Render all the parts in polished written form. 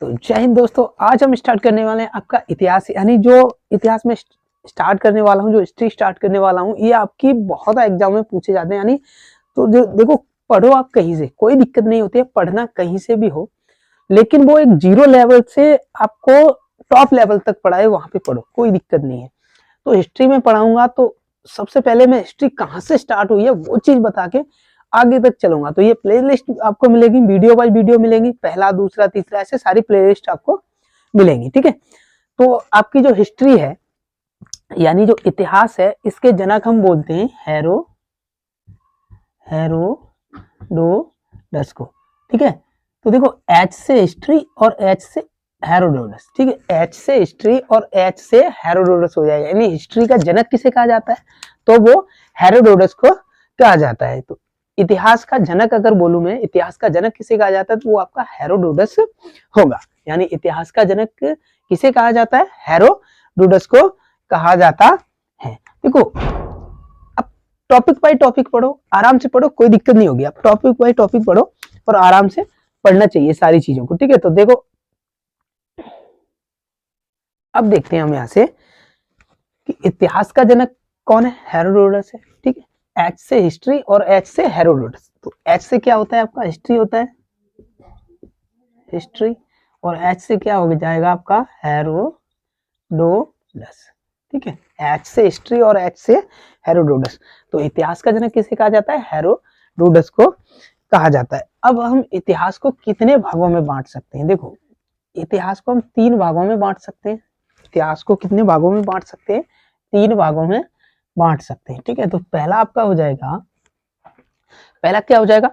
तो जय हिंद दोस्तों, आज हम स्टार्ट करने वाले हैं आपका इतिहास। यानी जो इतिहास में स्टार्ट करने वाला हूँ, जो हिस्ट्री स्टार्ट करने वाला हूँ, ये आपकी बहुत एग्जाम में पूछे जाते हैं। यानी तो जो देखो, पढ़ो आप कहीं से, कोई दिक्कत नहीं होती है, पढ़ना कहीं से भी हो, लेकिन वो एक जीरो लेवल से आपको टॉप लेवल तक पढ़ाए, वहां पे पढ़ो, कोई दिक्कत नहीं है। तो हिस्ट्री में पढ़ाऊंगा तो सबसे पहले मैं हिस्ट्री कहाँ से स्टार्ट हुई है वो चीज बता के आगे तक चलूंगा। तो ये प्लेलिस्ट आपको मिलेगी, वीडियो बाय वीडियो मिलेंगी, पहला दूसरा तीसरा ऐसे सारी प्लेलिस्ट आपको मिलेंगी। ठीक है, तो आपकी जो हिस्ट्री है यानी जो इतिहास है, इसके जनक हम बोलते हैं हेरोडोटस को। ठीक है, तो देखो एच से हिस्ट्री और एच से हेरोडोटस। ठीक है, एच से हिस्ट्री और एच से हेरोडोटस हो जाएगा। यानी हिस्ट्री का जनक किसे कहा जाता है, तो वो हेरोडोटस को कहा जाता है। तो इतिहास का जनक अगर बोलूं मैं, इतिहास का जनक किसे कहा जाता है, तो वो आपका हेरोडोटस होगा। यानी इतिहास का जनक किसे कहा जाता है, हेरोडोटस को कहा जाता है। देखो, अब टॉपिक बाय टॉपिक पढ़ो, आराम से पढ़ो, कोई दिक्कत नहीं होगी। आप टॉपिक बाय टॉपिक पढ़ो और आराम से पढ़ना चाहिए सारी चीजों को। ठीक है, तो देखो अब देखते हैं हम यहां से कि इतिहास का जनक कौन है, हेरोडोटस है। ठीक है, एच से हिस्ट्री और एच से हेरोडोटस। तो एच से क्या होता है आपका, हिस्ट्री होता है, हिस्ट्री, और एच से क्या हो जाएगा आपका, हेरोडोटस। ठीक है, एच से हिस्ट्री और एच से हेरोडोटस। तो इतिहास का जनक किसे कहा जाता है, हेरोडोटस को कहा जाता है। अब हम इतिहास को कितने भागों में बांट सकते हैं, देखो इतिहास को हम 3 भागों में बांट सकते हैं। इतिहास को कितने भागों में बांट सकते हैं, 3 भागों में बांट सकते हैं। ठीक है, तो पहला आपका हो जाएगा, पहला क्या हो जाएगा,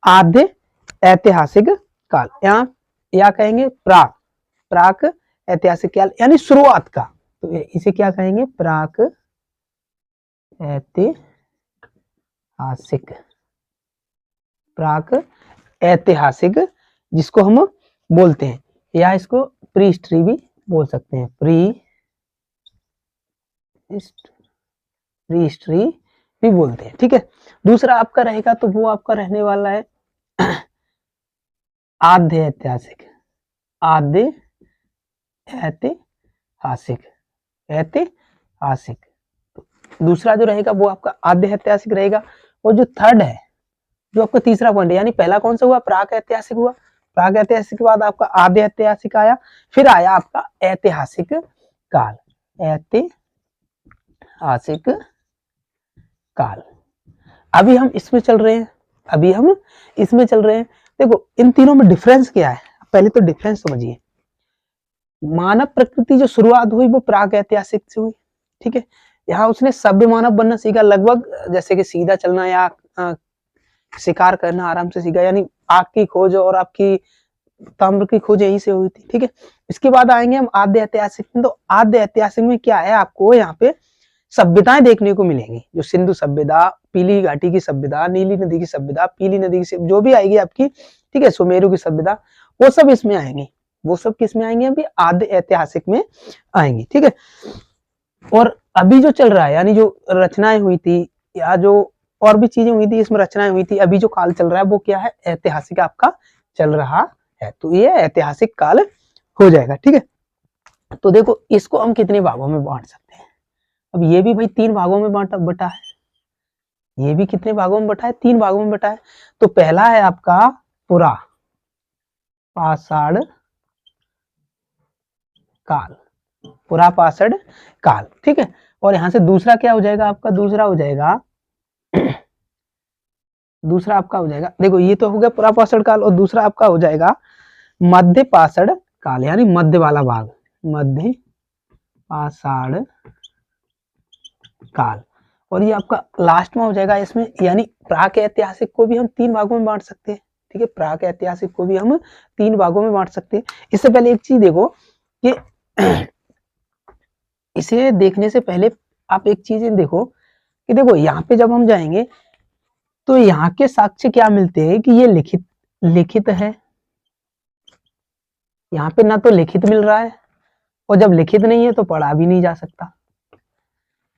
आद्य ऐतिहासिक काल, या कहेंगे प्राक ऐतिहासिक काल, यानी शुरुआत का। तो इसे क्या कहेंगे, प्राक ऐतिहासिक, जिसको हम बोलते हैं, या इसको प्री हिस्ट्री भी बोल सकते हैं, प्री हिस्ट्री भी बोलते हैं। ठीक है, दूसरा आपका रहेगा, तो वो आपका रहने वाला है आद्य ऐतिहासिक, तो दूसरा जो रहेगा वो आपका आद्य ऐतिहासिक रहेगा। और जो थर्ड है, जो आपका तीसरा पॉइंट है, यानी पहला कौन सा हुआ, प्राक ऐतिहासिक हुआ, प्राक ऐतिहासिक के बाद आपका आद्य ऐतिहासिक आया, फिर आया आपका ऐतिहासिक काल, ऐतिहासिक काल। अभी हम इसमें चल रहे हैं, देखो इन तीनों में डिफरेंस क्या है, पहले तो डिफरेंस समझिए। मानव प्रकृति जो शुरुआत हुई वो प्राक ऐतिहासिक से हुई। ठीक है, यहाँ उसने सभ्य मानव बनना सीखा, लगभग जैसे कि सीधा चलना या शिकार करना आराम से सीखा। यानी आग की खोज और आपकी ताम्र की खोज यहीं से हुई थी। ठीक है, इसके बाद आएंगे हम आद्य ऐतिहासिक में। तो आद्य ऐतिहासिक में क्या है, आपको यहाँ पे सभ्यताएं देखने को मिलेंगी, जो सिंधु सभ्यता, पीली घाटी की सभ्यता, नीली नदी की सभ्यता, पीली नदी की जो भी आएगी आपकी, ठीक है, सुमेरु की सभ्यता, वो सब इसमें आएंगी। वो सब किस में आएंगे, अभी आद्य ऐतिहासिक में आएंगी। ठीक है, और अभी जो चल रहा है, यानी जो रचनाएं हुई थी या जो और भी चीजें हुई थी, इसमें रचनाएं हुई थी, अभी जो काल चल रहा है वो क्या है, ऐतिहासिक आपका चल रहा है। तो ये ऐतिहासिक काल हो जाएगा। ठीक है, तो देखो इसको हम कितने भागों में बांट सकते हैं। अब ये भी भाई 3 भागों में बटा है, ये भी कितने भागों में बटा है, 3 भागों में बटा है। तो पहला है आपका पुरा पाषाण काल, पुरा पाषाण काल। ठीक है, और यहां से दूसरा क्या हो जाएगा आपका, दूसरा आपका हो जाएगा, देखो ये तो हो गया पुरा पाषाण काल, और दूसरा आपका हो जाएगा मध्य पाषाण काल, यानी मध्य वाला भाग, मध्य पाषाण काल। और ये आपका लास्ट में हो जाएगा इसमें। यानी प्राक ऐतिहासिक को भी हम 3 भागों में बांट सकते हैं। ठीक है, प्राक ऐतिहासिक को भी हम 3 भागों में बांट सकते हैं। इससे पहले एक चीज देखो कि इसे देखने से पहले आप एक चीज देखो कि देखो यहाँ पे जब हम जाएंगे तो यहाँ के साक्ष्य क्या मिलते हैं कि ये लिखित है। यहाँ पे ना तो लिखित मिल रहा है, और जब लिखित नहीं है तो पढ़ा भी नहीं जा सकता।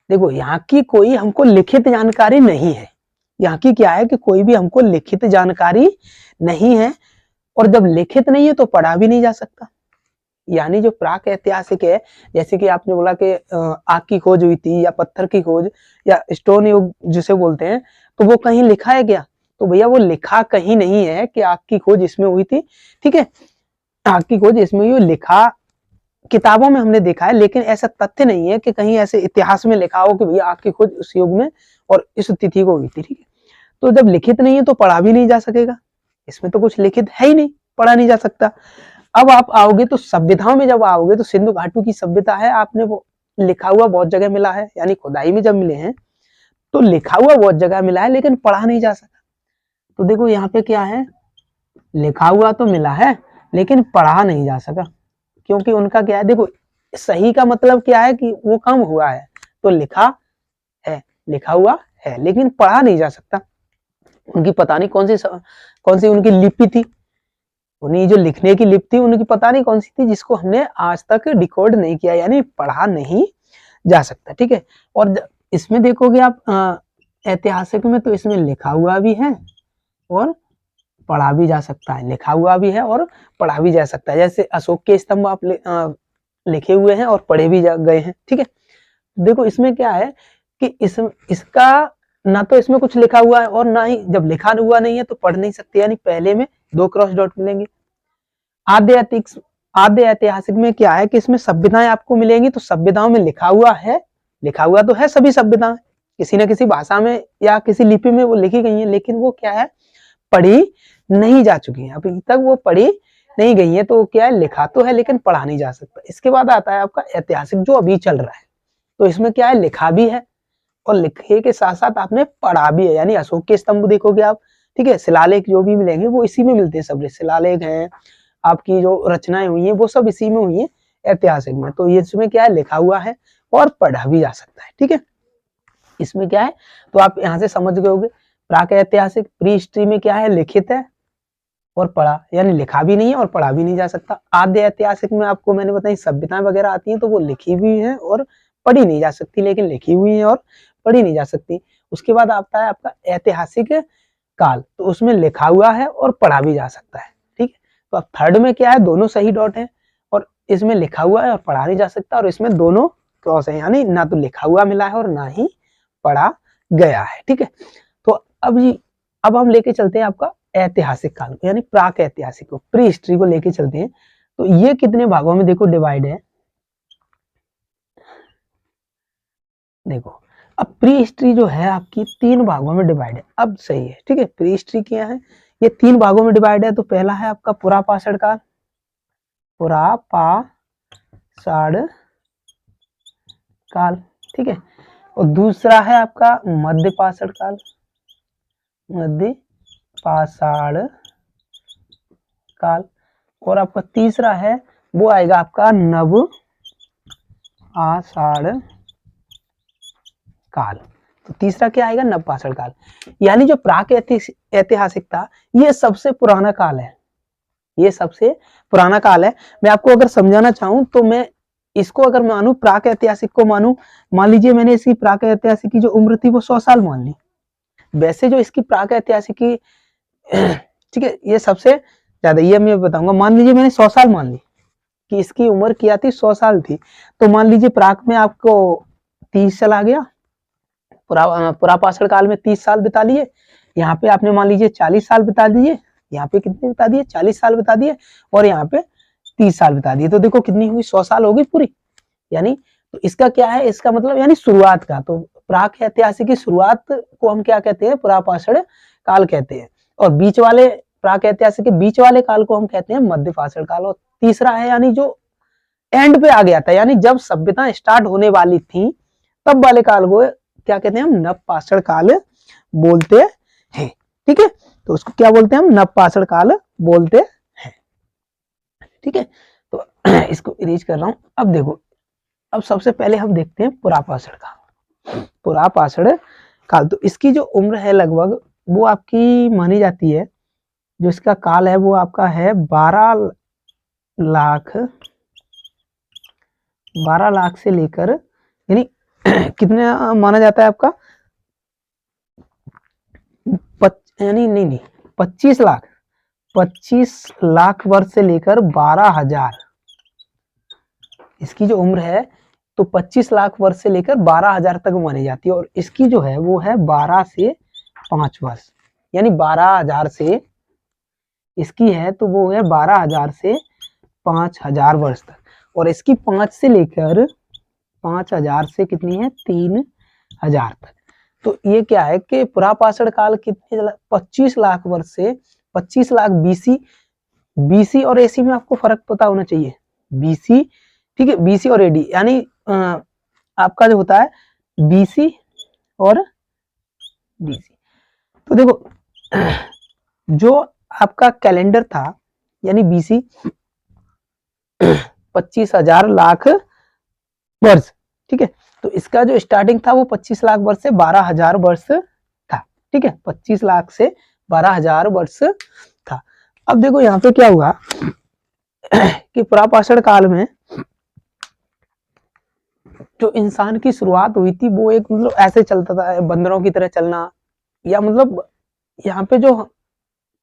देखो यहाँ की कोई हमको लिखित जानकारी नहीं है, यहाँ की क्या है कि कोई भी हमको लिखित जानकारी नहीं है, और जब लिखित नहीं है तो पढ़ा भी नहीं जा सकता। यानी जो प्राक ऐतिहासिक है, जैसे कि आपने बोला कि आग की खोज हुई थी या पत्थर की खोज या स्टोन युग जिसे बोलते हैं, तो वो कहीं लिखा है क्या? तो भैया वो लिखा कहीं नहीं है कि आग की खोज इसमें हुई थी, ठीक है। आग की खोज इसमें हुई, लिखा किताबों में हमने देखा है, लेकिन ऐसा तथ्य नहीं है कि कहीं ऐसे इतिहास में लिखा हो कि भैया आग की खोज उस युग में और इस तिथि को हुई थी, ठीक है। तो जब लिखित नहीं है तो पढ़ा भी नहीं जा सकेगा, इसमें तो कुछ लिखित है ही नहीं, पढ़ा नहीं जा सकता। अब आप आओगे तो सभ्यताओं में, जब आओगे तो सिंधु घाटी की सभ्यता है, आपने वो लिखा हुआ बहुत जगह मिला है, यानी खुदाई में जब मिले हैं तो लिखा हुआ बहुत जगह मिला है, लेकिन पढ़ा नहीं जा सका। तो देखो यहाँ पे क्या है, लिखा हुआ तो मिला है लेकिन पढ़ा नहीं जा सका, क्योंकि उनका क्या है, देखो सही का मतलब क्या है कि वो कम हुआ है, तो लिखा है, लिखा हुआ है, लेकिन पढ़ा नहीं जा सकता। उनकी पता नहीं कौन सी उनकी लिपि थी, उन्हीं जो लिखने की लिपि थी उनकी पता नहीं कौन सी थी, जिसको हमने आज तक डिकोड नहीं किया, यानी पढ़ा नहीं जा सकता, ठीक है। और इसमें देखोगे आप ऐतिहासिक में, तो इसमें लिखा हुआ भी है और पढ़ा भी जा सकता है, लिखा हुआ भी है और पढ़ा भी जा सकता है। जैसे अशोक के स्तंभ आप लिखे हुए हैं और पढ़े भी गए हैं, ठीक है। देखो इसमें क्या है कि इसका ना तो इसमें कुछ लिखा हुआ है और ना ही, जब लिखा हुआ नहीं है तो पढ़ नहीं सकते, यानी पहले में 2 क्रॉस डॉट मिलेंगे। आद्य ऐतिहासिक में क्या है कि इसमें सभ्यताएं आपको मिलेंगी, तो सभ्यताओं में लिखा हुआ है, लिखा हुआ तो है, सभी सभ्यताएं किसी न किसी भाषा में या किसी लिपि में वो लिखी गई है, लेकिन वो क्या है, पढ़ी नहीं जा चुकी है, अभी तक वो पढ़ी नहीं गई है, तो क्या है, लिखा तो है लेकिन पढ़ा नहीं जा सकता। इसके बाद आता है आपका ऐतिहासिक जो अभी चल रहा है, तो इसमें क्या है, लिखा भी है और लिखे के साथ साथ आपने पढ़ा भी है, यानी अशोक के स्तंभ देखोगे आप, ठीक है, शिलालेख जो भी मिलेंगे वो इसी में मिलते हैं, सब शिलालेख हैं, आपकी जो रचनाएं हुई हैं वो सब इसी में हुई है ऐतिहासिक में। तो ये इसमें क्या है, लिखा हुआ है और पढ़ा भी जा सकता है, ठीक है। इसमें क्या है, तो आप यहाँ से समझ गए होंगे, प्राक ऐतिहासिक प्री हिस्ट्री में क्या है, लिखित है और पढ़ा, यानी लिखा भी नहीं है और पढ़ा भी नहीं जा सकता। आद्य ऐतिहासिक में आपको मैंने बताई सभ्यताएं वगैरह आती हैं, तो वो लिखी हुई है और पढ़ी नहीं जा सकती, लेकिन लिखी हुई है और पढ़ी नहीं जा सकती। उसके बाद आता है आपका ऐतिहासिक काल, तो उसमें लिखा हुआ है और पढ़ा भी जा सकता है, ठीक है। तो अब थर्ड में क्या है, दोनों सही डॉट है और इसमें लिखा हुआ है और पढ़ा नहीं जा सकता, और इसमें दोनों क्रॉस है, यानी ना तो लिखा हुआ मिला है और ना ही पढ़ा गया है, ठीक है। तो अब हम लेके चलते हैं आपका ऐतिहासिक काल को, यानी प्राक ऐतिहासिक को, प्री हिस्ट्री को लेके चलते हैं। तो ये कितने भागों में देखो डिवाइड है, देखो अब प्री हिस्ट्री जो है आपकी 3 भागों में डिवाइड है, अब सही है, ठीक है। प्री हिस्ट्री क्या है, ये 3 भागों में डिवाइड है। तो पहला है आपका पुरापाषाण काल, पुरापाषाण काल, ठीक है। और दूसरा है आपका मध्यपाषाण काल, मध्यपाषाण काल। और आपका तीसरा है वो आएगा आपका नव आषाढ़ काल। तो तीसरा क्या आएगा, नवपाषाण काल। यानी जो प्राक ऐतिहासिक था ये सबसे पुराना काल है, ये सबसे पुराना काल है। मैं आपको अगर समझाना चाहूं तो मैं इसको अगर मानूं, प्राक ऐतिहासिक को मानूं, मान लीजिए मैंने इसकी प्राक ऐतिहासिक की जो उम्र थी वो 100 साल मान ली। वैसे जो इसकी प्राक ऐतिहासिक की ठीक है, ये सबसे ज्यादा, ये मैं बताऊंगा। मान लीजिए मैंने 100 साल मान ली कि इसकी उम्र क्या थी, 100 साल थी, तो मान लीजिए प्राक में आपको 30 चला गया, पुरापाषाण काल में 30 साल बिता लिए, यहाँ पे आपने मान लीजिए 40 साल बिता दिए, यहाँ पे कितने बिता दिए, 40 साल बिता दिए, और यहाँ पे 30 साल बिता दिए, तो देखो कितनी हुई, 100 साल हो गई पूरी। यानी तो इसका क्या है, इसका मतलब यानी शुरुआत का, तो प्राक ऐतिहासिक की शुरुआत को हम क्या कहते हैं, पुरापाषाण काल कहते हैं। और बीच वाले प्राक ऐतिहासिक के बीच वाले काल को हम कहते हैं मध्यपाषाण काल। और तीसरा है यानी जो एंड पे आ गया था, यानी जब सभ्यता स्टार्ट होने वाली थी तब वाले काल को क्या कहते हैं, हम नवपाषाण काल बोलते हैं, ठीक है। तो उसको क्या बोलते हैं, हम नवपाषाण काल बोलते हैं, ठीक है। तो इसको इरेज कर रहा हूं। अब देखो, अब सबसे पहले हम देखते हैं पुरापाषाण काल। पुरापाषाण काल, तो इसकी जो उम्र है लगभग वो आपकी मानी जाती है, जो इसका काल है वो आपका है 12 लाख से लेकर, यानी कितने माना जाता है आपका, यानी नहीं 25 लाख वर्ष से लेकर 12,000 इसकी जो उम्र है तो 25 लाख वर्ष से लेकर 12,000 तक मानी जाती है, और इसकी जो है वो है 12 से 5 वर्ष, यानी 12,000 से इसकी है तो वो है 12,000 से 5,000 वर्ष तक, और इसकी 5 से लेकर 5,000 से कितनी है 3,000 तक। तो ये क्या है कि पुरापाषाण काल कितने 25 लाख वर्ष से 25 लाख बीसी, बीसी और एसी में आपको फर्क पता होना चाहिए, बीसी ठीक है, बीसी और एडी, यानी आपका जो होता है बीसी और डीसी। तो देखो जो आपका कैलेंडर था यानी बीसी 25,000 लाख वर्ष, ठीक है, तो इसका जो स्टार्टिंग था वो 25 लाख वर्ष से 12,000 वर्ष था, ठीक है, 25 लाख से 12,000 वर्ष था। अब देखो यहाँ पे क्या हुआ कि पुरापाषाण काल में जो इंसान की शुरुआत हुई थी वो एक मतलब ऐसे चलता था बंदरों की तरह चलना, या मतलब यहाँ पे जो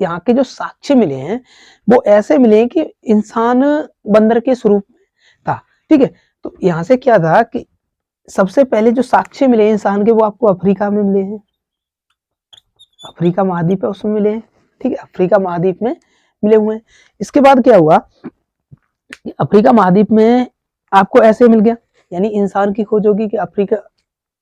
यहाँ के जो साक्ष्य मिले हैं वो ऐसे मिले हैं कि इंसान बंदर के स्वरूप में था, ठीक है। तो यहाँ से क्या था कि सबसे पहले जो साक्ष्य मिले इंसान के वो आपको अफ्रीका में मिले हैं, अफ्रीका महाद्वीप है उसमें मिले हैं, ठीक है, अफ्रीका महाद्वीप में मिले हुए हैं। इसके बाद क्या हुआ, अफ्रीका महाद्वीप में आपको ऐसे मिल गया, यानी इंसान की खोज होगी कि अफ्रीका,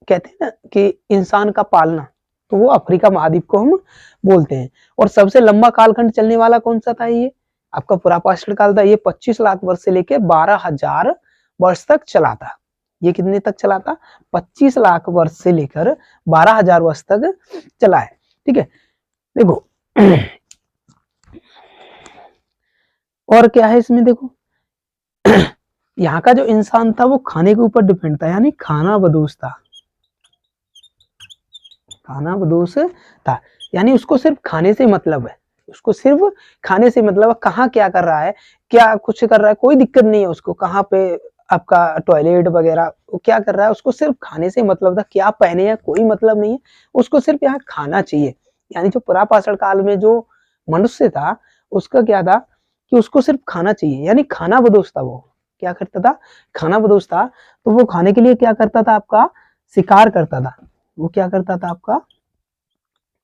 कहते हैं ना कि इंसान का पालना, तो वो अफ्रीका महाद्वीप को हम बोलते हैं। और सबसे लंबा कालखंड चलने वाला कौन सा था, ये आपका पुरापाषाण काल था, ये 25 लाख वर्ष से लेकर 12,000 वर्ष तक चला था। ये कितने तक चला था, 25 लाख वर्ष से लेकर 12,000 वर्ष तक चला है, ठीक है। देखो और क्या है इसमें, देखो यहाँ का जो इंसान था वो खाने के ऊपर डिपेंड था, यानी खाना बदोश था, खाना बदोश था, यानी उसको सिर्फ खाने से मतलब है, उसको सिर्फ खाने से मतलब है, कहाँ क्या कर रहा है, क्या कुछ कर रहा है कोई दिक्कत नहीं है उसको, कहाँ पे आपका टॉयलेट वगैरह वो क्या कर रहा है, उसको सिर्फ खाने से मतलब था, क्या पहने हैं कोई मतलब नहीं है, उसको सिर्फ यहाँ खाना चाहिए। यानी जो पुरापाषाण काल में जो मनुष्य था उसका क्या था कि उसको सिर्फ खाना चाहिए, यानी खाना बदोश था, वो क्या करता था, खाना बदोश था। तो वो खाने के लिए क्या करता था, आपका शिकार करता था, वो क्या करता था, आपका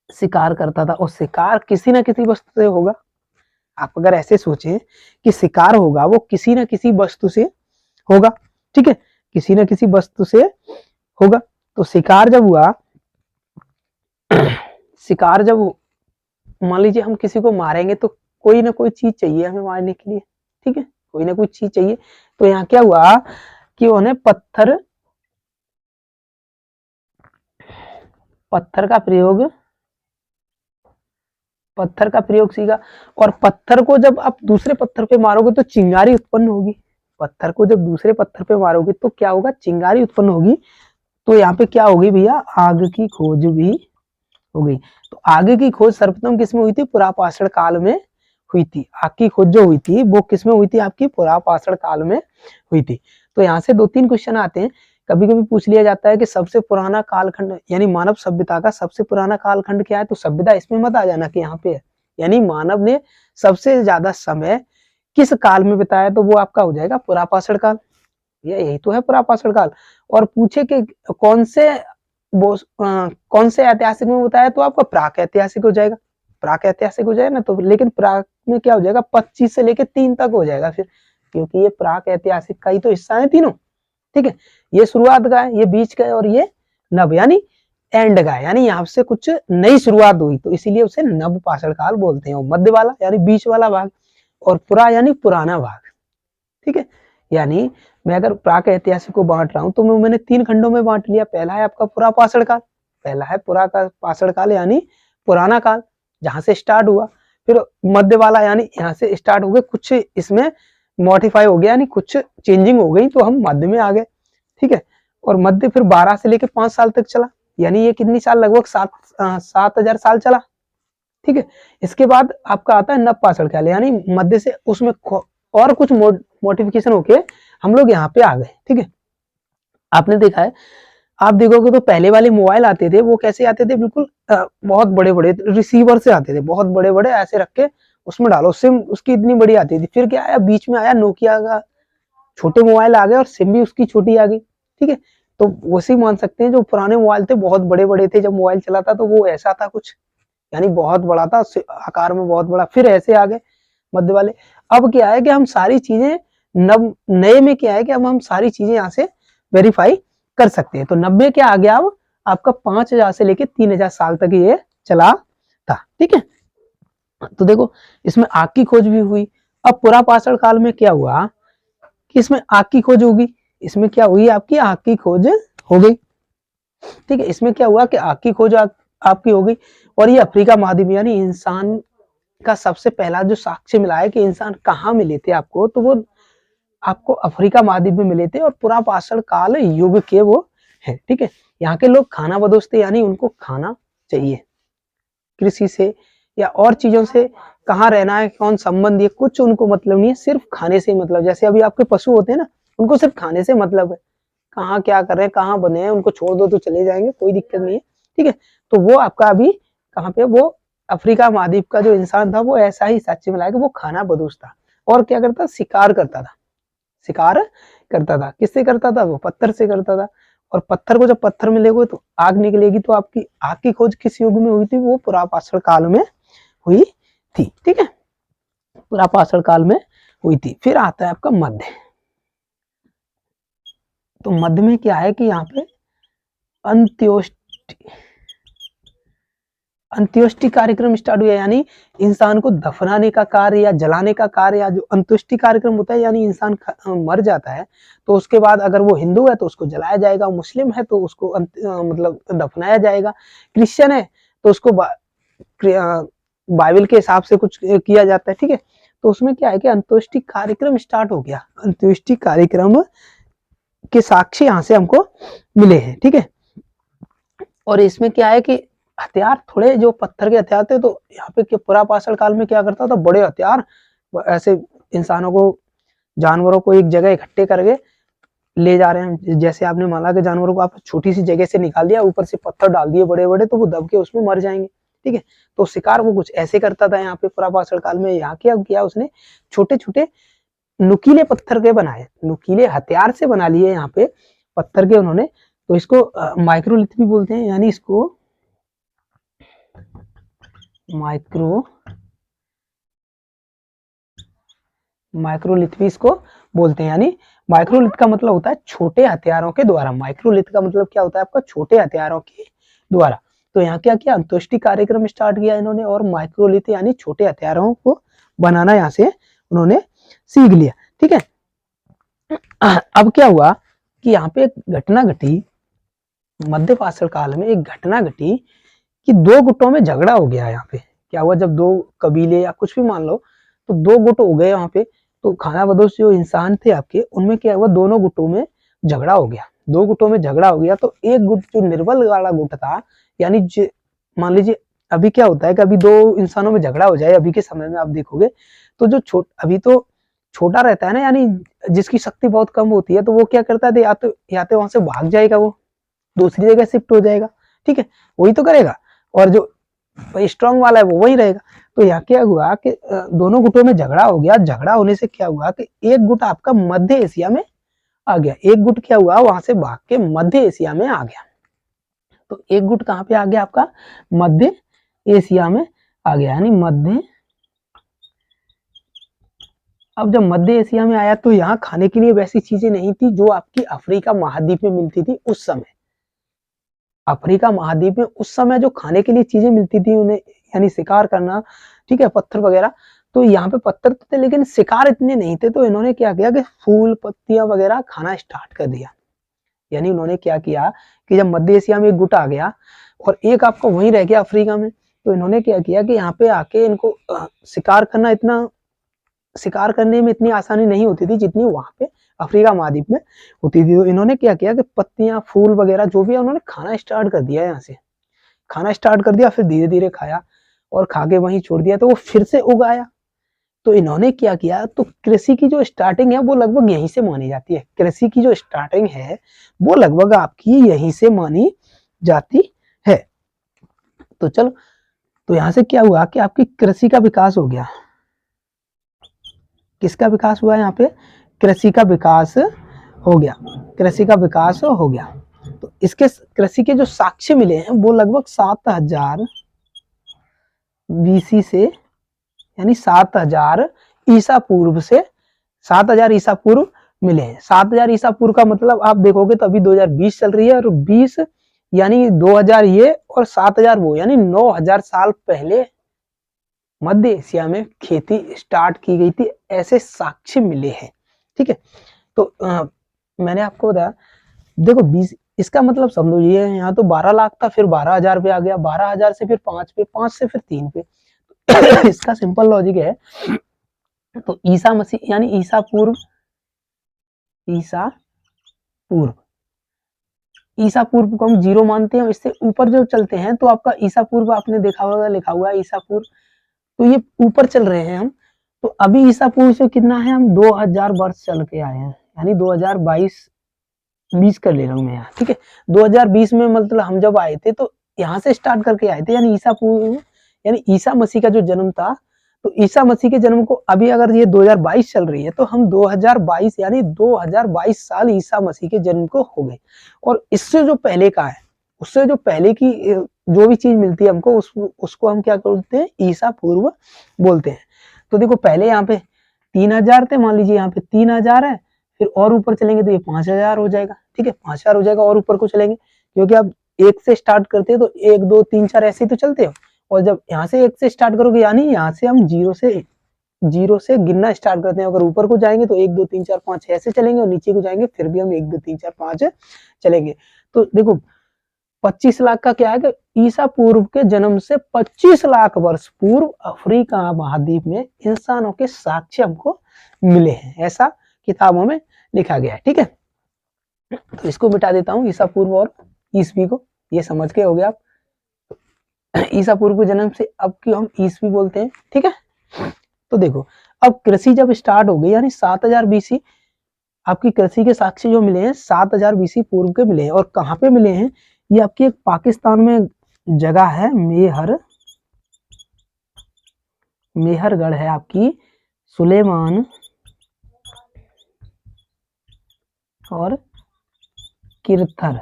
शिकार करता था, और शिकार किसी ना किसी वस्तु से होगा। आप अगर ऐसे सोचें कि शिकार होगा वो किसी ना किसी वस्तु से होगा, ठीक है, किसी ना किसी वस्तु से होगा। तो शिकार जब हुआ, शिकार जब मान लीजिए हम किसी को मारेंगे तो कोई ना कोई चीज चाहिए हमें मारने के लिए, ठीक है, कोई ना कोई चीज चाहिए। तो यहाँ क्या हुआ कि उन्हें पत्थर का प्रयोग सीखा, और पत्थर को जब आप दूसरे पत्थर पे मारोगे तो चिंगारी उत्पन्न होगी, पत्थर को जब दूसरे पत्थर पे मारोगे तो क्या होगा, चिंगारी उत्पन्न होगी। तो यहाँ पे क्या होगी भैया, आग की खोज भी हो गई। तो आग की खोज सर्वप्रथम किसमें हुई थी, पुरापाषाण काल में हुई थी। आग की खोज जो हुई थी वो किसमें हुई थी, आपकी पुरापाषाण काल में हुई थी। तो यहाँ से 2-3 क्वेश्चन आते हैं, कभी कभी पूछ लिया जाता है कि सबसे पुराना कालखंड यानी मानव सभ्यता का सबसे पुराना कालखंड क्या है, तो सभ्यता इसमें मत आ जाना कि यहाँ पे है, यानी मानव ने सबसे ज्यादा समय किस काल में बिताया, तो वो आपका हो जाएगा पुरापाषाण काल, यही तो है पुरापाषाण काल। और पूछे कि कौन से ऐतिहासिक में बताया, तो आपका प्राक ऐतिहासिक हो जाएगा, प्राक ऐतिहासिक हो जाएगा ना। तो लेकिन प्राक में क्या हो जाएगा, 25 से लेके 3 तक हो जाएगा फिर, क्योंकि ये प्राक ऐतिहासिक का ही तो हिस्सा है तीनों, ठीक है। ये शुरुआत का है, ये बीच का है, और ये नव यानी एंड का है, यानी यहाँ से कुछ नई शुरुआत हुई, तो इसीलिए उसे नवपाषाण काल बोलते हैं। मध्य वाला यानी बीच वाला भाग, और पुरा यानी पुराना भाग, ठीक है। यानी मैं अगर प्राक ऐतिहासिक को बांट रहा हूं तो मैंने 3 खंडों में बांट लिया। पहला है आपका पुरापाषाण काल, पहला है पुरापाषाण काल यानी पुराना काल, जहां से स्टार्ट हुआ। फिर मध्य वाला यानी यहाँ से स्टार्ट हो गए, कुछ इसमें मॉडिफाई हो गया, यानी कुछ चेंजिंग हो गई, तो हम मध्य में आ गए, ठीक है। और मध्य फिर 12 से लेकर 5 साल तक चला, यानी ये कितनी साल, लगभग 7,000 साल चला, ठीक है। इसके बाद आपका आता है नवपाषाण काल, यानी मध्य से उसमें और कुछ मॉडिफिकेशन होके हम लोग यहाँ पे आ गए, ठीक है। आपने देखा है, आप देखोगे तो पहले वाले मोबाइल आते थे वो कैसे आते थे, बिल्कुल बहुत बड़े बड़े रिसीवर से आते थे, बहुत बड़े बड़े ऐसे रख के उसमें डालो सिम, उसकी इतनी बड़ी आती थी। फिर क्या आया, बीच में आया नोकिया का छोटे मोबाइल आ गए और सिम भी उसकी छोटी आ गई, ठीक है। तो वैसे ही मान सकते हैं जो पुराने मोबाइल थे बहुत बड़े बड़े थे, जब मोबाइल चला था तो वो ऐसा था कुछ, यानी बहुत बड़ा था आकार में बहुत बड़ा, फिर ऐसे आ गए मध्य वाले। अब क्या है कि हम सारी चीजें नए में क्या है कि अब हम सारी चीजें यहाँ से वेरीफाई कर सकते हैं। तो 90 क्या आ गया, अब आपका 5000 से लेके 3000 साल तक ये चला था, ठीक है। तो देखो इसमें आग की खोज भी हुई। अब पूरा पाषाण काल में क्या हुआ कि इसमें आग की खोज होगी, इसमें क्या हुई आपकी आग की खोज हो गई, ठीक है। इसमें क्या हुआ कि आग की खोज आपकी हो गई। और ये अफ्रीका महाद्वीप यानी इंसान का सबसे पहला जो साक्ष्य मिला है कि इंसान कहाँ मिले थे आपको, तो वो आपको अफ्रीका महाद्वीप में मिले थे और पूरा पाषाण काल युग के वो है, ठीक है। यहाँ के लोग खाना बदोश थे, यानी उनको खाना चाहिए, कृषि से या और चीजों से कहाँ रहना है, कौन संबंध है, कुछ उनको मतलब नहीं है, सिर्फ खाने से मतलब। जैसे अभी आपके पशु होते हैं ना, उनको सिर्फ खाने से मतलब है, कहाँ क्या कर रहे हैं, कहाँ बने हैं, उनको छोड़ दो तो चले जाएंगे, कोई दिक्कत नहीं है, ठीक है। तो वो आपका अभी कहाँ पे, वो अफ्रीका महाद्वीप का जो इंसान था वो ऐसा ही साक्ष्य मिला कि वो खाना बदोश था। और क्या करता, शिकार करता था, शिकार करता था। किससे करता था, वो पत्थर से करता था। और पत्थर को जब पत्थर मिलेगा तो आग निकलेगी। तो आपकी आग की खोज किस युग में हुई थी, वो पुरापाषाण काल में हुई थी, ठीक है, पुरापाषाण काल में हुई थी। फिर आता है आपका मध्य। तो मध्य में क्या है कि यहाँ पे अंत्योष्टि अंत्येष्टि कार्यक्रम स्टार्ट हुआ, यानी इंसान को दफनाने का कार्य या जलाने का कार्य, या जो अंत्येष्टि कार्यक्रम होता है, यानी इंसान मर जाता है तो उसके बाद अगर वो हिंदू है तो उसको जलाया जाएगा, मुस्लिम है तो उसको मतलब दफनाया जाएगा, क्रिश्चियन है तो उसको बाइबल के हिसाब से कुछ किया जाता है, ठीक है। तो उसमें क्या है कि अंत्येष्टि कार्यक्रम स्टार्ट हो गया। अंत्येष्टि कार्यक्रम के साक्ष्य यहाँ से हमको मिले हैं, ठीक है। और इसमें क्या है कि हथियार थोड़े जो पत्थर के हथियार थे, तो यहाँ पे पुरापाषाण काल में क्या करता था, बड़े हथियार ऐसे इंसानों को, जानवरों को एक जगह इकट्ठे करके ले जा रहे हैं। जैसे आपने माना कि जानवरों को आप छोटी सी जगह से निकाल दिया, ऊपर से पत्थर डाल दिए बड़े बड़े, तो वो दब के उसमें मर जाएंगे, ठीक है। तो शिकार वो कुछ ऐसे करता था यहाँ पे पुरापाषाण काल में। यहाँ क्या किया उसने, छोटे छोटे नुकीले पत्थर के बनाए, नुकीले हथियार से बना लिए यहाँ पे पत्थर के उन्होंने। तो इसको माइक्रोलिथ भी बोलते हैं, यानी इसको माइक्रोलिथ भी इसको बोलते हैं। यानी माइक्रोलिथ का मतलब होता है छोटे हथियारों के द्वारा। माइक्रोलिथ का मतलब क्या होता है आपका, छोटे हथियारों के द्वारा। तो यहाँ क्या किया, अंत्येष्टि कार्यक्रम स्टार्ट किया इन्होंने, और माइक्रोलिथ यानी छोटे हथियारों को बनाना यहाँ से उन्होंने सीख लिया, ठीक है। अब क्या हुआ कि यहाँ पे एक घटना घटी, मध्य पाषाण काल में एक घटना घटी कि दो गुटों में झगड़ा हो गया। यहाँ पे क्या हुआ, जब दो कबीले या कुछ भी मान लो, तो दो गुट हो गए वहां पे। तो खाना बदोश जो इंसान थे आपके, उनमें क्या हुआ, दोनों गुटों में झगड़ा हो गया। दो गुटों में झगड़ा हो गया तो एक गुट जो निर्बल वाला गुट था, यानी मान लीजिए अभी क्या होता है कि अभी दो इंसानों में झगड़ा हो जाए, अभी के समय में आप देखोगे तो जो अभी तो छोटा रहता है ना, यानी जिसकी शक्ति बहुत कम होती है, तो वो क्या करता है, या तो वहां से भाग जाएगा, वो दूसरी जगह शिफ्ट हो जाएगा, ठीक है, वही तो करेगा। और जो स्ट्रांग वाला है वो वही रहेगा। तो यहाँ क्या हुआ कि दोनों गुटों में झगड़ा हो गया। झगड़ा होने से क्या हुआ कि एक गुट आपका मध्य एशिया में आ गया, एक गुट क्या हुआ वहां से भाग के मध्य एशिया में आ गया। तो एक गुट कहाँ पे आ गया आपका, मध्य एशिया में आ गया, यानी मध्य। अब जब मध्य एशिया में आया तो यहाँ खाने के लिए वैसी चीजें नहीं थी जो आपकी अफ्रीका महाद्वीप में मिलती थी उस समय। अफ्रीका महाद्वीप में उस समय जो खाने के लिए चीजें मिलती थी उन्हें, यानी शिकार करना, ठीक है, पत्थर वगैरह, तो यहाँ पे पत्थर तो थे लेकिन शिकार इतने नहीं थे। तो इन्होंने क्या किया कि फूल पत्तियां वगैरह खाना स्टार्ट कर दिया। यानी उन्होंने क्या किया कि जब मध्य एशिया में एक गुट आ गया और एक आपका वहीं रह गया अफ्रीका में, तो इन्होंने क्या किया कि यहाँ पे आके इनको शिकार करने में इतनी आसानी नहीं होती थी जितनी वहां पे अफ्रीका महाद्वीप में होती थी। तो इन्होंने क्या किया कि पत्तियां फूल वगैरह जो भी है उन्होंने खाना स्टार्ट कर दिया, यहाँ से खाना स्टार्ट कर दिया, फिर धीरे धीरे खाया और खा के वहीं छोड़ दिया, तो वो फिर से उगाया। तो इन्होंने क्या किया, तो कृषि की जो स्टार्टिंग है वो लगभग यहीं से मानी जाती है। कृषि की जो स्टार्टिंग है वो लगभग आपकी यहीं से मानी जाती है। तो चलो, तो यहां से क्या हुआ कि आपकी कृषि का विकास हो गया। किसका विकास हुआ यहाँ पे, कृषि का विकास हो गया, कृषि का विकास हो गया। तो इसके कृषि के जो साक्ष्य मिले हैं वो लगभग 7000 BC से, यानी 7000 ईसा पूर्व से, 7000 ईसा पूर्व मिले हैं। 7000 ईसा पूर्व का मतलब आप देखोगे तो अभी 2020 चल रही है, और 20 यानी 2000 ये और 7000 वो, यानी 9000 साल पहले मध्य एशिया में खेती स्टार्ट की गई थी, ऐसे साक्ष्य मिले हैं। ठीक है, तो मैंने आपको बताया, देखो 20, इसका मतलब समझो ये है, यहाँ तो 12 लाख था, फिर 12,000 पे आ गया, 12,000 से फिर 5 पे, 5 से फिर 3 पे। इसका सिंपल लॉजिक है। तो ईसा मसीह यानी ईसा पूर्व, ईसा पूर्व, ईसा पूर्व को हम 0 मानते हैं। इससे ऊपर जो चलते हैं तो आपका ईसा पूर्व आपने देखा होगा, लिखा हुआ है ईसा पूर्व, तो ये ऊपर चल रहे हैं हम। तो अभी ईसा पूर्व से कितना है, हम 2000 वर्ष चल के आए हैं, यानी 2020 कर ले रहा हूँ मैं यहाँ। ठीक है, 2020 में मतलब हम जब आए थे तो यहाँ से स्टार्ट करके आए थे, यानी ईसा पूर्व, यानी ईसा मसीह का जो जन्म था, तो ईसा मसीह के जन्म को अभी अगर ये 2022 चल रही है तो हम 2022 यानी 2022 साल ईसा मसीह के जन्म को हो गए। और इससे जो पहले का है, उससे जो पहले की जो भी चीज मिलती है हमको, उसको हम क्या बोलते हैं, ईसा पूर्व बोलते हैं। तो देखो पहले यहाँ पे 3000 थे, मान लीजिए यहाँ पे 3000 है, फिर और ऊपर चलेंगे तो ये 5000 हो जाएगा। ठीक है, 5000 हो जाएगा, और ऊपर को चलेंगे, क्योंकि आप 1 से स्टार्ट करते हैं तो 1 2 3 4 ऐसे ही तो चलते हो। और जब यहाँ से 1 से स्टार्ट करोगे, यानी यहाँ से हम 0 से गिनना स्टार्ट करते हैं। अगर ऊपर को जाएंगे तो 1 2 3 4 5 ऐसे चलेंगे, और नीचे को जाएंगे फिर भी हम 1 2 3 4 5 चलेंगे। तो देखो 25 लाख का क्या है कि ईसा पूर्व के जन्म से 25 लाख वर्ष पूर्व अफ्रीका महाद्वीप में इंसानों के साक्ष्य हमको मिले हैं, ऐसा किताबों में लिखा गया है। ठीक है, तो इसको मिटा देता हूँ, ईसा पूर्व और ईसवी को, ये समझ के हो गया आप। ईसा पूर्व के जन्म से अब की हम ईसवी बोलते हैं। ठीक है, तो देखो अब कृषि जब स्टार्ट हो गई, यानी 7000 BC आपकी कृषि के साक्ष्य जो मिले हैं 7000 BC पूर्व के मिले हैं। और कहाँ पे मिले हैं, ये आपकी एक पाकिस्तान में जगह है, मेहरगढ़ है आपकी, सुलेमान और किरथर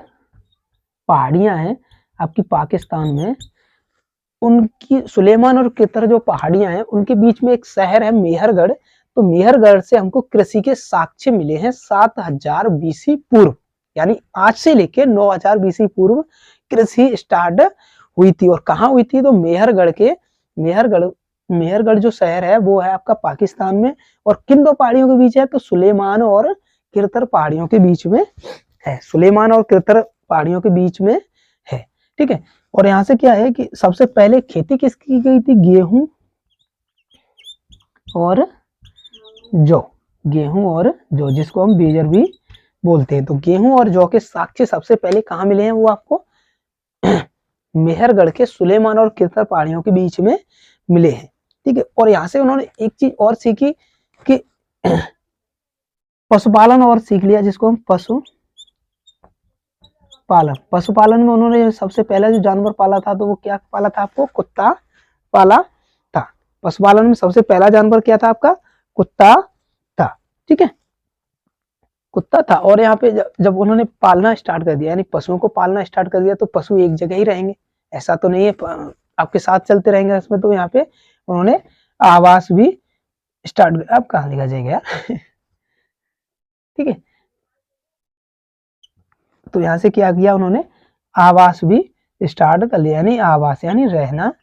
पहाड़ियां हैं आपकी पाकिस्तान में। उनकी सुलेमान और किरथर जो पहाड़ियां हैं, उनके बीच में एक शहर है मेहरगढ़। तो मेहरगढ़ से हमको कृषि के साक्ष्य मिले हैं 7000 BC पूर्व, यानी आज से लेके 9000 BC पूर्व कृषि स्टार्ट हुई थी। और कहाँ हुई थी, तो मेहरगढ़ जो शहर है वो है आपका पाकिस्तान में। और किन दो पहाड़ियों के बीच है, तो सुलेमान और किरथर पहाड़ियों के बीच में है, सुलेमान और किरथर पहाड़ियों के बीच में है। ठीक है, और यहाँ से क्या है कि सबसे पहले खेती किसकी की गई थी, गेहूं और जौ, जिसको हम बेजर भी बोलते हैं। तो गेहूं और जौ के साक्ष्य सबसे पहले कहाँ मिले हैं, वो आपको मेहरगढ़ के सुलेमान और किरथर पहाड़ियों के बीच में मिले हैं। ठीक है, और यहाँ से उन्होंने एक चीज और सीखी कि पशुपालन और सीख लिया, जिसको हम पशुपालन में उन्होंने सबसे पहला जो जानवर पाला था, तो वो क्या पाला था, आपको कुत्ता पाला था। पशुपालन में सबसे पहला जानवर क्या था, आपका कुत्ता था। ठीक है, कुत्ता था। और यहाँ पे जब उन्होंने पालना स्टार्ट कर दिया, यानी पशुओं को पालना स्टार्ट कर दिया, तो पशु एक जगह ही रहेंगे, ऐसा तो नहीं है आपके साथ चलते रहेंगे इसमें। तो यहाँ पे उन्होंने आवास भी स्टार्ट, अब कहाँ लिखा जाएगा यार ठीक है, तो यहाँ से क्या किया उन्होंने, आवास भी स्टार्ट कर लिया, यानी आवास यानी रहना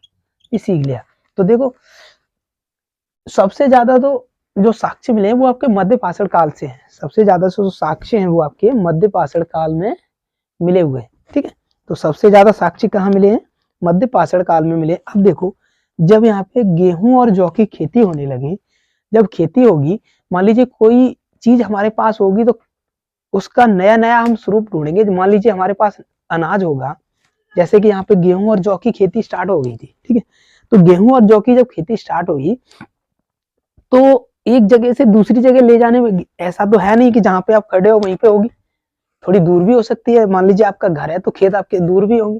भी सीख लिया। तो देखो सबसे ज्यादा तो जो साक्ष्य मिले हैं वो आपके मध्य पाषाण काल से हैं, सबसे ज्यादा जो साक्ष्य हैं वो आपके मध्य पाषाण काल में मिले हुए हैं। ठीक है, तो सबसे ज्यादा साक्ष्य कहाँ मिले हैं, मध्य पाषाण काल में मिले। अब देखो जब यहाँ पे गेहूं और जौ की खेती होने लगी, जब खेती होगी, मान लीजिए कोई चीज हमारे पास होगी तो उसका नया नया हम स्वरूप ढूंढेंगे। मान लीजिए हमारे पास अनाज होगा, जैसे कि यहाँ पे गेहूं और जौ की खेती स्टार्ट हो गई थी। ठीक है, तो गेहूं और जौ की जब खेती स्टार्ट हुई तो एक जगह से दूसरी जगह ले जाने में ऐसा तो है नहीं कि जहाँ पे आप खड़े हो वहीं पे होगी, थोड़ी दूर भी हो सकती है। मान लीजिए आपका घर है तो खेत आपके दूर भी होंगे।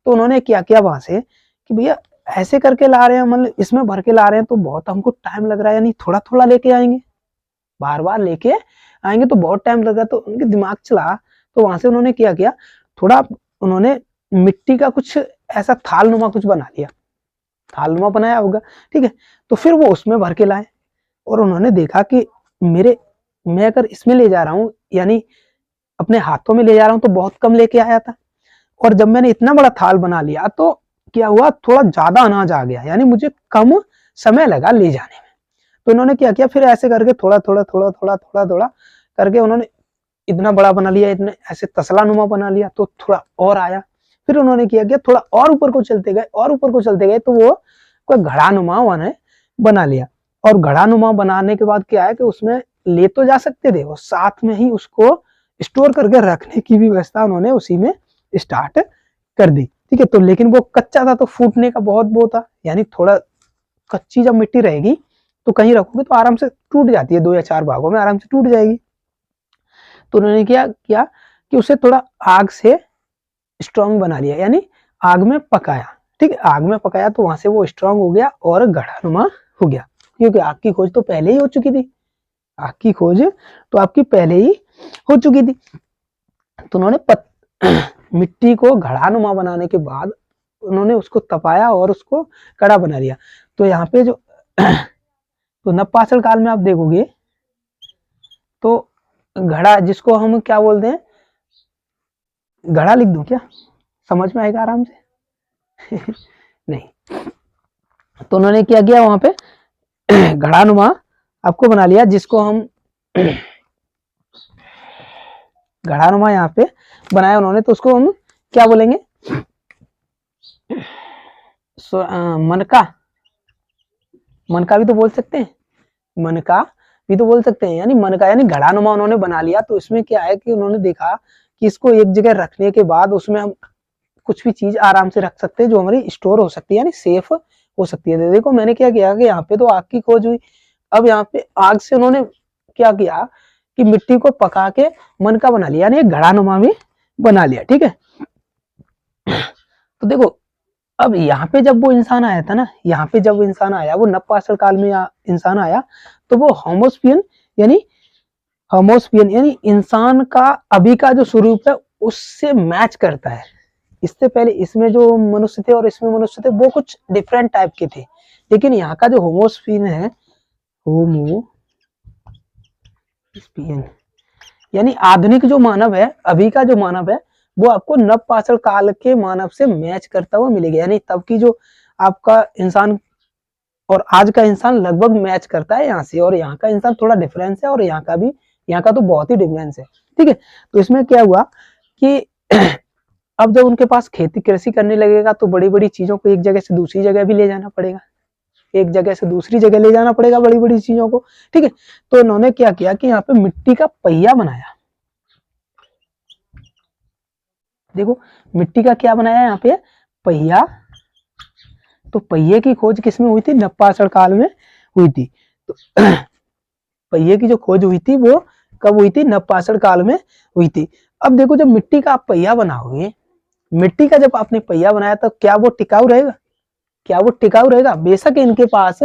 तो उन्होंने क्या किया वहां से कि भैया ऐसे करके ला रहे हैं, मतलब इसमें भर के ला रहे हैं तो बहुत हमको टाइम लग रहा है, यानी थोड़ा थोड़ा लेके आएंगे, बार बार लेके आएंगे तो बहुत टाइम लगा, तो उनके दिमाग चला, तो वहां से उन्होंने क्या किया, थोड़ा उन्होंने मिट्टी का कुछ ऐसा थाल नुमा कुछ बना लिया, थाल नुमा बनाया होगा, ठीक है। तो फिर वो उसमें भर के लाए और उन्होंने देखा कि मैं अगर इसमें ले जा रहा हूँ, यानी अपने हाथों में ले जा रहा हूँ, तो बहुत कम लेके आया था, और जब मैंने इतना बड़ा थाल बना लिया तो क्या हुआ, थोड़ा ज्यादा अनाज आ गया, यानी मुझे कम समय लगा ले जाने में। तो इन्होंने क्या किया, फिर ऐसे करके थोड़ा थोड़ा थोड़ा थोड़ा थोड़ा थोड़ा करके उन्होंने इतना बड़ा बना लिया, इतने ऐसे तसला नुमा बना लिया, तो थोड़ा और आया। फिर उन्होंने किया कि थोड़ा और ऊपर को चलते गए और ऊपर को चलते गए, तो वो कोई घड़ा नुमा उन्होंने बना लिया। और घड़ा नुमा बनाने के बाद क्या है कि उसमें ले तो जा सकते थे, और साथ में ही उसको स्टोर करके रखने की भी व्यवस्था उन्होंने उसी में स्टार्ट कर दी, ठीक है। तो लेकिन वो कच्चा था तो फूटने का बहुत वो था, यानी थोड़ा कच्ची जब मिट्टी रहेगी तो कहीं रखोगे तो आराम से टूट जाती है, 2 या 4 भागों में आराम से टूट जाएगी। तो उन्होंने क्या किया कि उसे थोड़ा आग से स्ट्रांग बना लिया, यानी आग में पकाया, ठीक है। आग में पकाया तो वहां से वो स्ट्रांग हो गया और घड़ानुमा हो गया, क्योंकि आग की खोज तो पहले ही हो चुकी थी, आग की खोज तो आपकी पहले ही हो चुकी थी। तो उन्होंने मिट्टी को घड़ानुमा बनाने के बाद उन्होंने उसको तपाया और उसको कड़ा बना लिया। तो यहाँ पे जो तो नवपाषाण काल में आप देखोगे तो घड़ा, जिसको हम क्या बोलते हैं, घड़ा लिख दूं क्या, समझ में आएगा आराम से नहीं। तो उन्होंने क्या किया, वहां पे घड़ानुमा आपको बना लिया, जिसको हम घड़ानुमा यहाँ पे बनाया उन्होंने, तो उसको हम क्या बोलेंगे, मनका, मनका भी तो बोल सकते हैं, मनका भी तो बोल सकते हैं, यानी मनका यानी घड़ानुमा उन्होंने बना लिया। तो इसमें क्या है कि उन्होंने देखा कि इसको एक जगह रखने के बाद उसमें हम कुछ भी चीज आराम से रख सकते हैं जो हमारी स्टोर हो सकती है, यानी सेफ हो सकती है। देखो मैंने क्या किया कि यहाँ पे तो आग की खोज हुई, अब यहाँ पे आग से उन्होंने क्या किया कि मिट्टी को पका के मनका बना लिया, यानी एक घड़ानुमा भी बना लिया, ठीक है। तो देखो अब यहाँ पे जब वो इंसान आया था ना, यहाँ पे जब इंसान आया, वो नवपाषाण काल में इंसान आया, तो वो होमोस्पियन यानी इंसान का अभी का जो स्वरूप है उससे मैच करता है। इससे पहले इसमें जो मनुष्य थे और इसमें मनुष्य थे वो कुछ डिफरेंट टाइप के थे, लेकिन यहाँ का जो होमोस्पियन है, होमोस्पियन यानी आधुनिक जो मानव है, अभी का जो मानव है, वो आपको नवपाषाण काल के मानव से मैच करता हुआ मिलेगा, यानी तब की जो आपका इंसान और आज का इंसान लगभग मैच करता है यहाँ से, और यहाँ का इंसान थोड़ा डिफरेंस है, और यहाँ का तो बहुत ही डिफरेंस है, ठीक है। तो इसमें क्या हुआ कि अब जब उनके पास खेती कृषि करने लगेगा तो बड़ी बड़ी चीजों को एक जगह से दूसरी जगह भी ले जाना पड़ेगा, एक जगह से दूसरी जगह ले जाना पड़ेगा बड़ी बड़ी चीजों को, ठीक है। तो उन्होंने क्या किया कि यहाँ पे मिट्टी का पहिया बनाया, देखो मिट्टी का क्या बनाया यहाँ पे, पहिया। तो पहिए की खोज किसमें हुई थी, नवपाषाण काल में हुई थी। तो पहिए की जो खोज हुई थी वो कब हुई थी, नवपाषाण काल में हुई थी। अब देखो जब मिट्टी का आप पहिया बनाओगे, मिट्टी का जब आपने पहिया बनाया तो क्या वो टिकाऊ रहेगा, क्या वो टिकाऊ रहेगा, बेशक इनके पास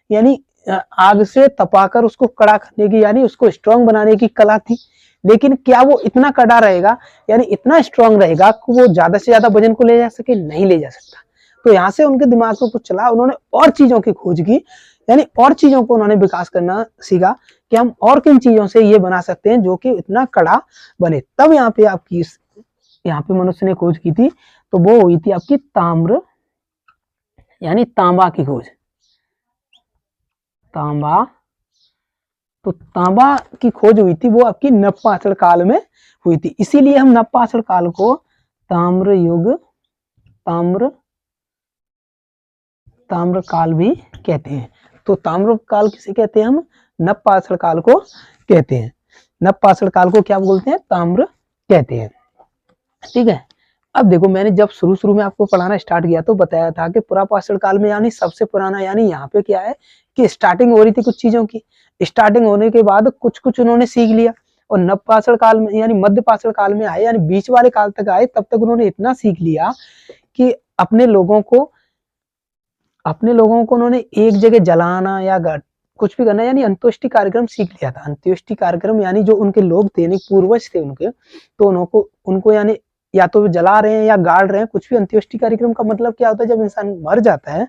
यानी आग से तपाकर उसको कड़ा करने की यानी उसको स्ट्रांग बनाने की कला थी, लेकिन क्या वो इतना कड़ा रहेगा, यानी इतना स्ट्रांग रहेगा कि वो ज्यादा से ज्यादा वजन को ले जा सके, नहीं ले जा सकता। तो यहाँ से उनके दिमाग में कुछ चला, उन्होंने और चीजों की खोज की, यानी और चीजों को उन्होंने विकास करना सीखा कि हम और किन चीजों से ये बना सकते हैं जो कि इतना कड़ा बने। तब यहाँ पे आपकी यहाँ पे मनुष्य ने खोज की थी, तो वो हुई थी आपकी ताम्र यानी तांबा की खोज, तांबा। तो तांबा की खोज हुई थी वो आपकी नवपाषाण काल में हुई थी, इसीलिए हम नवपाषाण काल को ताम्र युग, ताम्र काल भी कहते हैं। तो ताम्र काल किसे कहते हैं, हम नवपाषाण काल को कहते हैं, नवपाषाण काल को क्या बोलते हैं, ताम्र कहते हैं, ठीक है। अब देखो मैंने जब शुरू में आपको पढ़ाना स्टार्ट किया तो बताया था कि पुरापाषाण काल में यानी सबसे पुराना, यानी यहाँ पे क्या है कि स्टार्टिंग हो रही थी कुछ चीजों की, स्टार्टिंग होने के बाद कुछ उन्होंने सीख लिया, और नवपाषाण काल में यानी मध्यपाषाण काल में आए, यानी बीच वाले काल तक आए, तब तक उन्होंने इतना सीख लिया कि अपने लोगों को उन्होंने एक जगह जलाना या कुछ भी करना, यानी अंत्येष्टि कार्यक्रम सीख लिया था। अंत्येष्टि कार्यक्रम यानी जो उनके लोग थे, यानी पूर्वज थे उनके, तो उनको यानी या तो जला रहे हैं या गाड़ रहे हैं, कुछ भी। अंत्येष्टि कार्यक्रम का मतलब क्या होता है, जब इंसान मर जाता है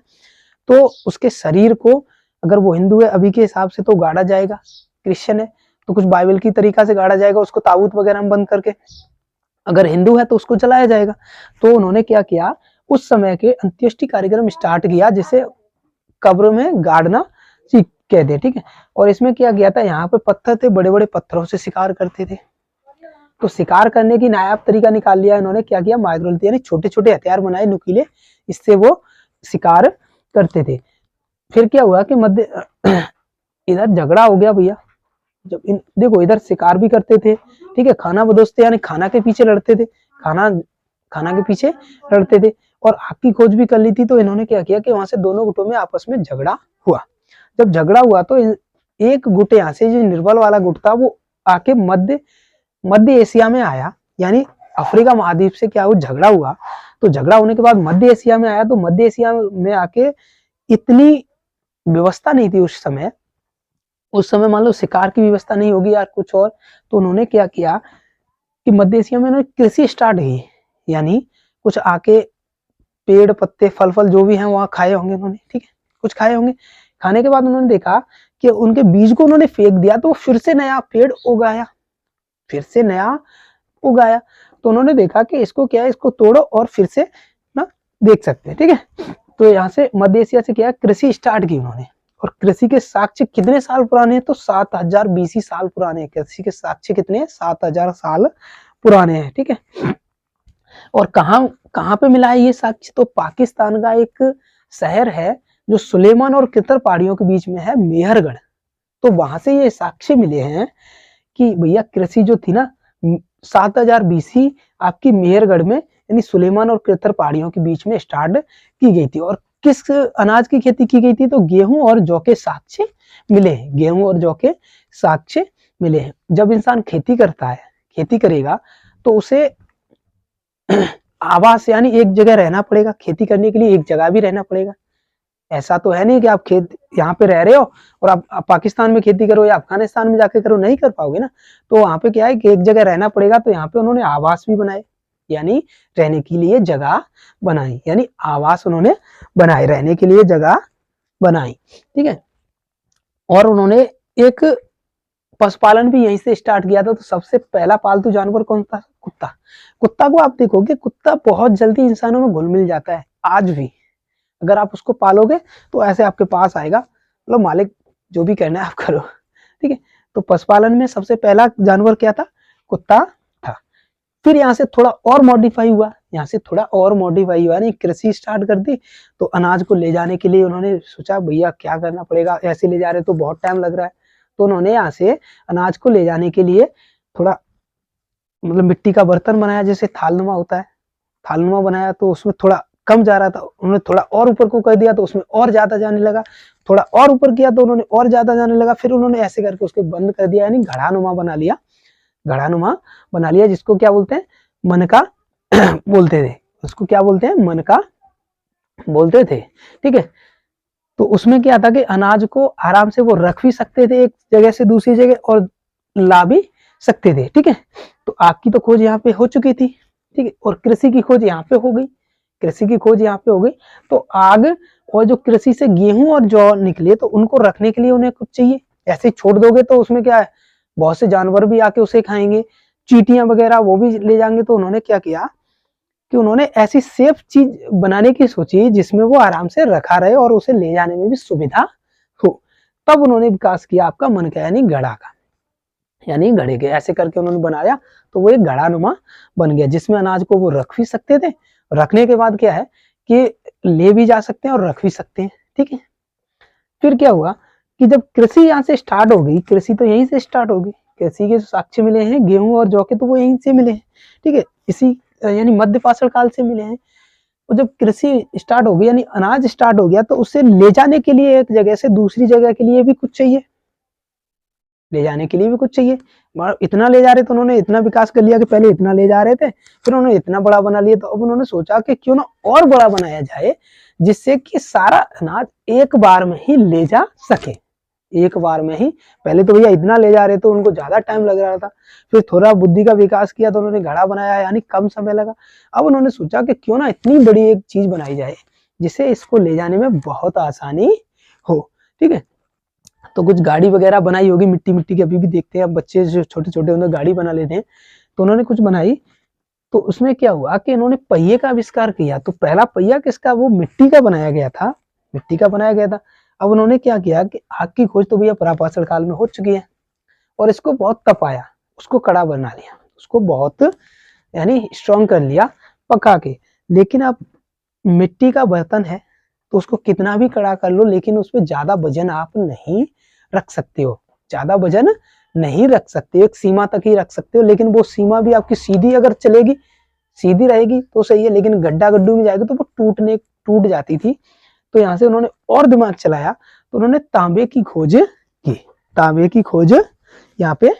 तो उसके शरीर को, अगर वो हिंदू है अभी के हिसाब से तो गाड़ा जाएगा, क्रिश्चियन है तो कुछ बाइबल की तरीका से गाड़ा जाएगा, उसको ताबूत वगैरह में बंद करके। अगर हिंदू है तो उसको जलाया जाएगा। तो उन्होंने क्या किया, उस समय के अंत्येष्टि कार्यक्रम स्टार्ट किया, जिसे कब्र में गाड़ना कहते, ठीक है। और इसमें क्या किया था, यहाँ पे पत्थर थे, बड़े बड़े पत्थरों से शिकार करते थे। तो शिकार करने की नायाब तरीका निकाल लिया इन्होंने। क्या किया, माइक्रोलिथ यानी छोटे छोटे हथियार बनाए नुकीले, इससे वो शिकार करते थे। फिर क्या हुआ कि मध्य इधर झगड़ा हो गया भैया। जब देखो इधर शिकार भी करते थे, ठीक है, खाना बदोशते यानी खाना के पीछे लड़ते थे, खाना के पीछे लड़ते थे, और आग की खोज भी कर ली थी। तो इन्होंने क्या किया कि वहां से दोनों गुटों में आपस में झगड़ा हुआ। जब झगड़ा हुआ तो एक गुट यहाँ से, जो निर्बल वाला गुट था, वो आके मध्य एशिया में आया, यानी अफ्रीका महाद्वीप से क्या हुआ, झगड़ा हुआ। तो झगड़ा होने के बाद मध्य एशिया में आया। तो मध्य एशिया में आके इतनी व्यवस्था नहीं थी उस समय मान लो शिकार की व्यवस्था नहीं होगी यार कुछ और। तो उन्होंने क्या किया कि मध्य एशिया में उन्होंने कृषि स्टार्ट की, यानी कुछ आके पेड़ पत्ते फल जो भी हैं वहां खाए होंगे उन्होंने, ठीक है, कुछ खाए होंगे। खाने के बाद उन्होंने देखा कि उनके बीज को उन्होंने फेंक दिया, तो फिर से नया पेड़ उगाया, तो उन्होंने देखा कि इसको क्या है, इसको तोड़ो और फिर से ना देख सकते हैं, ठीक है। तो यहाँ से मध्य एशिया से क्या है, कृषि स्टार्ट की उन्होंने। और कृषि के साक्ष्य कितने साल पुराने हैं, तो 7000 BC साल पुराने हैं। कृषि के साक्ष्य कितने हैं, 7000 साल पुराने हैं, ठीक है। और कहाँ पे मिला है ये साक्ष्य, तो पाकिस्तान का एक शहर है जो सुलेमान और कितर पहाड़ियों के बीच में है, मेहरगढ़। तो वहां से ये साक्ष्य मिले हैं कि भैया कृषि जो थी ना 7000 BC आपकी मेहरगढ़ में, यानी सुलेमान और कितर पहाड़ियों के बीच में स्टार्ट की गई थी। और किस अनाज की खेती की गई थी, तो गेहूं और जौ के साक्ष्य मिले हैं, गेहूं और जौ के साक्ष्य मिले हैं। जब इंसान खेती करता है, खेती करेगा तो उसे आवास यानी एक जगह रहना पड़ेगा, खेती करने के लिए एक जगह भी रहना पड़ेगा। ऐसा तो है नहीं कि आप खेत यहाँ पे रह रहे हो और आप पाकिस्तान में खेती करो या अफगानिस्तान में जाके करो, नहीं कर पाओगे ना। तो वहां पे क्या है कि एक जगह रहना पड़ेगा। तो यहाँ पे उन्होंने आवास भी बनाए, यानी रहने के लिए जगह बनाई, यानी आवास उन्होंने बनाए, रहने के लिए जगह बनाई, ठीक है। और उन्होंने एक पशुपालन भी यहीं से स्टार्ट किया था। तो सबसे पहला पालतू जानवर कौन था, कुत्ता को आप देखोगे, कुत्ता बहुत जल्दी इंसानों में घुल मिल जाता है। आज भी अगर आप उसको पालोगे तो ऐसे आपके पास आएगा, मतलब मालिक जो भी करना है आप करो, ठीक है। तो पशुपालन में सबसे पहला जानवर क्या था, कुत्ता था। फिर यहाँ से थोड़ा और मॉडिफाई हुआ, यानी कृषि स्टार्ट कर दी। तो अनाज को ले जाने के लिए उन्होंने सोचा भैया क्या करना पड़ेगा, ऐसे ले जा रहे तो बहुत टाइम लग रहा है। तो उन्होंने यहाँ से अनाज को ले जाने के लिए थोड़ा मतलब मिट्टी का बर्तन बनाया, जैसे थालनुमा होता है, थालनुमा बनाया। तो उसमें थोड़ा कम जा रहा था, उन्होंने थोड़ा और ऊपर को कर दिया तो उसमें और ज्यादा जाने लगा, थोड़ा और ऊपर किया तो उन्होंने और ज्यादा जाने लगा। फिर उन्होंने ऐसे करके उसके बंद कर दिया, यानी घड़ानुमा बना लिया, जिसको क्या बोलते हैं, मनका बोलते थे, उसको क्या बोलते हैं, मनका बोलते थे, ठीक है। तो उसमें क्या था कि अनाज को आराम से वो रख भी सकते थे एक जगह से दूसरी जगह, और ला भी सकते थे, ठीक है। तो आग की तो खोज यहाँ पे हो चुकी थी, ठीक है, और कृषि की खोज यहाँ पे हो गई। तो आग और जो कृषि से गेहूं और जौ निकले, तो उनको रखने के लिए उन्हें कुछ चाहिए। ऐसे छोड़ दोगे तो उसमें क्या है, बहुत से जानवर भी आके उसे खाएंगे, चींटियां वगैरह वो भी ले जाएंगे। तो उन्होंने क्या किया कि उन्होंने ऐसी सेफ चीज बनाने की सोची जिसमें वो आराम से रखा रहे और उसे ले जाने में भी सुविधा हो। तब उन्होंने विकास किया आपका मन का, यानी घड़ा का, यानी घड़े के। ऐसे करके उन्होंने बनाया तो वो एक घड़ानुमा बन गया, जिसमें अनाज को वो रख भी सकते थे। रखने के बाद क्या है कि ले भी जा सकते हैं और रख भी सकते हैं, ठीक है। फिर क्या हुआ कि जब कृषि यहाँ से स्टार्ट हो गई, कृषि तो यहीं से स्टार्ट हो गई, कृषि के साक्ष्य मिले हैं गेहूं और जौ के, तो वो यहीं से मिले हैं, ठीक है, इसी यानी मध्य पाषाण काल से मिले हैं। तो जब कृषि स्टार्ट हो गई, यानी अनाज स्टार्ट हो गया, तो उसे ले जाने के लिए एक जगह से दूसरी जगह के लिए भी कुछ चाहिए, इतना ले जा रहे, तो उन्होंने इतना विकास कर लिया कि पहले इतना ले जा रहे थे, फिर उन्होंने इतना बड़ा बना लिया। तो अब उन्होंने सोचा कि क्यों ना और बड़ा बनाया जाए, जिससे कि सारा अनाज एक बार में ही ले जा सके, एक बार में ही। पहले तो भैया इतना ले जा रहे थे, उनको ज्यादा टाइम लग रहा था, फिर थोड़ा बुद्धि का विकास किया तो उन्होंने घड़ा बनाया, यानी कम समय लगा। अब उन्होंने सोचा कि क्यों ना इतनी बड़ी एक चीज बनाई जाए जिससे इसको ले जाने में बहुत आसानी हो। ठीक है, तो कुछ गाड़ी वगैरह बनाई होगी मिट्टी मिट्टी की, अभी भी देखते हैं अब बच्चे जो छोटे छोटे उन्हें गाड़ी बना लेते हैं, तो उन्होंने कुछ बनाई। तो उसमें क्या हुआ कि इन्होंने पहिए का आविष्कार किया। तो पहला पहिया किसका, वो मिट्टी का बनाया गया था, मिट्टी का बनाया गया था। अब उन्होंने क्या किया कि आग की खोज तो भैया प्राचीन काल में हो चुकी है, और इसको बहुत तपाया, उसको कड़ा बना लिया, उसको बहुत यानी स्ट्रॉन्ग कर लिया पका के। लेकिन अब मिट्टी का बर्तन है तो उसको कितना भी कड़ा कर लो, लेकिन उसमें ज्यादा वजन आप नहीं रख सकते हो, ज्यादा वजन नहीं रख सकते हो, एक सीमा तक ही रख सकते हो। लेकिन वो सीमा भी आपकी सीधी अगर चलेगी, सीधी रहेगी तो सही है, लेकिन गड्ढा गड्ढू में जाएगी तो वो टूट जाती थी। तो यहाँ से उन्होंने और दिमाग चलाया, तो उन्होंने तांबे की खोज की, तांबे की खोज यहाँ पे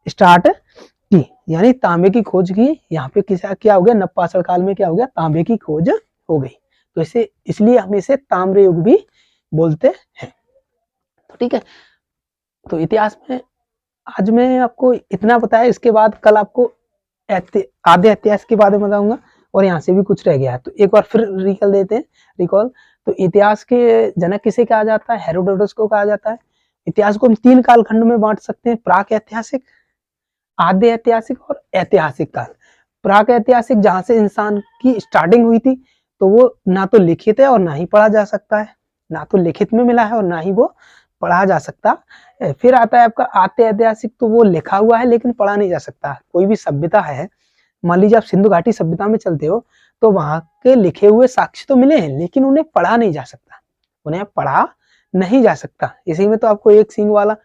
स्टार्ट की, यानी तांबे की खोज की। यहाँ पे क्या हो गया, नवपाषाण काल में क्या हो गया, तांबे की खोज हो गई। तो इसे इसलिए हम इसे ताम्र युग भी बोलते हैं। तो ठीक है, तो इतिहास में आज मैं आपको इतना बताया, इसके बाद कल आपको आधे इतिहास के बारे में बताऊंगा, और यहाँ से भी कुछ रह गया है तो एक बार फिर रिकॉल देते हैं, रिकॉल। तो इतिहास के जनक किसे कहा जाता है, हेरोडोटस को कहा जाता है। इतिहास को हम 3 कालखंड में बांट सकते हैं, प्राक ऐतिहासिक, आद्य ऐतिहासिक और ऐतिहासिक काल। प्राक ऐतिहासिक जहां से इंसान की स्टार्टिंग हुई थी, तो वो ना तो लिखित है और ना ही पढ़ा जा सकता है, ना तो लिखित में मिला है और ना ही वो पढ़ा जा सकता। फिर आता है आपका आद्य ऐतिहासिक, तो वो लिखा हुआ है लेकिन पढ़ा नहीं जा सकता। कोई भी सभ्यता है, मान लीजिए आप सिंधु घाटी सभ्यता में चलते हो, तो वहां के लिखे हुए साक्ष्य तो मिले हैं लेकिन उन्हें पढ़ा नहीं जा सकता, उन्हें पढ़ा नहीं जा सकता। इसी में तो आपको एक सींग वाला